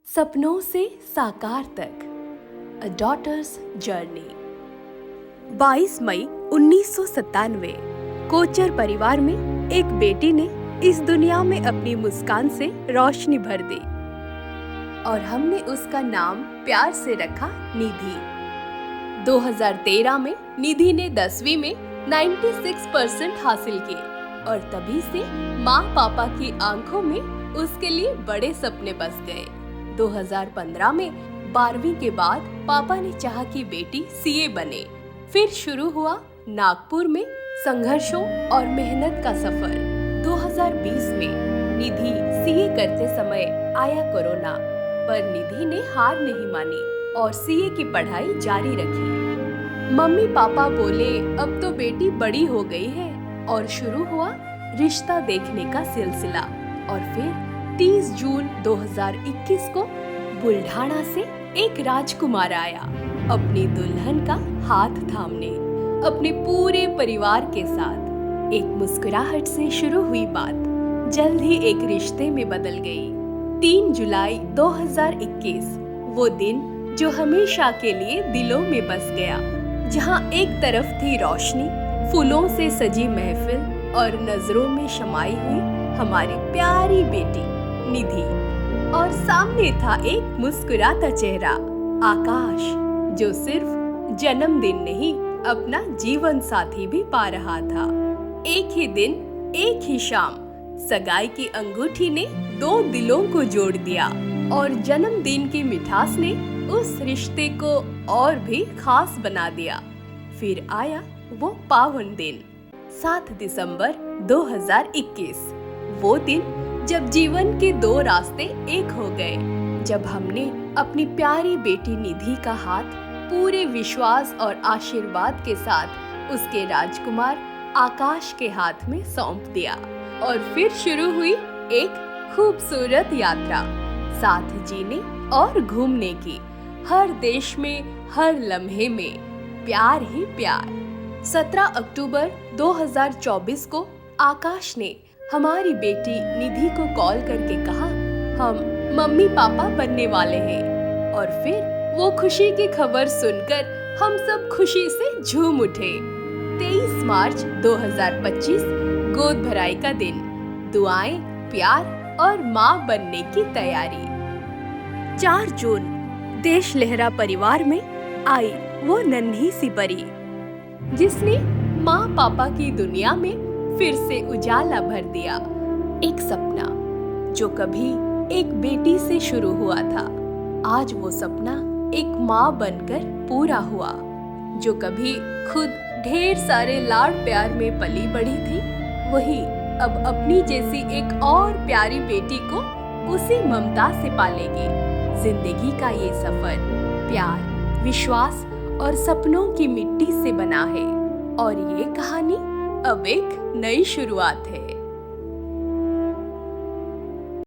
सपनों से साकार तक, अ डॉटर्स जर्नी। 22 मई 1997 कोचर परिवार में एक बेटी ने इस दुनिया में अपनी मुस्कान से रोशनी भर दी और हमने उसका नाम प्यार से रखा निधि। 2013 में निधि ने 10वीं में 96% हासिल किए और तभी से माँ पापा की आंखों में उसके लिए बड़े सपने बस गए। 2015 में 12वीं के बाद पापा ने चाहा कि बेटी सीए बने। फिर शुरू हुआ नागपुर में संघर्षों और मेहनत का सफर। 2020 में निधि सीए करते समय आया कोरोना, पर निधि ने हार नहीं मानी और सीए की पढ़ाई जारी रखी। मम्मी पापा बोले अब तो बेटी बड़ी हो गई है और शुरू हुआ रिश्ता देखने का सिलसिला। और फिर 30 जून 2021 को बुल्ढाना से एक राजकुमार आया अपनी दुल्हन का हाथ थामने, अपने पूरे परिवार के साथ। एक मुस्कुराहट से शुरू हुई बात जल्द ही एक रिश्ते में बदल गई। 3 जुलाई 2021 वो दिन जो हमेशा के लिए दिलों में बस गया, जहां एक तरफ थी रोशनी, फूलों से सजी महफिल और नजरों में शमाई हुई हमारी प्यारी बेटी निधि, और सामने था एक मुस्कुराता चेहरा आकाश, जो सिर्फ जन्मदिन नहीं अपना जीवन साथी भी पा रहा था। एक ही दिन, एक ही शाम, सगाई की अंगूठी ने 2 दिलों को जोड़ दिया और जन्मदिन की मिठास ने उस रिश्ते को और भी खास बना दिया। फिर आया वो पावन दिन, 7 दिसंबर 2021, वो दिन जब जीवन के 2 रास्ते एक हो गए, जब हमने अपनी प्यारी बेटी निधि का हाथ पूरे विश्वास और आशीर्वाद के साथ उसके राजकुमार आकाश के हाथ में सौंप दिया। और फिर शुरू हुई एक खूबसूरत यात्रा, साथ जीने और घूमने की, हर देश में, हर लम्हे में प्यार ही प्यार। 17 अक्टूबर 2024 को आकाश ने हमारी बेटी निधि को कॉल करके कहा हम मम्मी पापा बनने वाले हैं। और फिर वो खुशी की खबर सुनकर हम सब खुशी से झूम उठे। 23 मार्च 2025 गोद भराई का दिन, दुआएं, प्यार और माँ बनने की तैयारी। 4 जून देश लहरा परिवार में आई वो नन्ही सी परी, जिसने माँ पापा की दुनिया में फिर से उजाला भर दिया। एक सपना जो कभी एक बेटी से शुरू हुआ था, आज वो सपना एक माँ बनकर पूरा हुआ। जो कभी खुद ढेर सारे लाड़ प्यार में पली बढ़ी थी, वही अब अपनी जैसी एक और प्यारी बेटी को उसी ममता से पालेगी। जिंदगी का ये सफर प्यार, विश्वास और सपनों की मिट्टी से बना है, और ये कहानी अब एक नई शुरुआत है।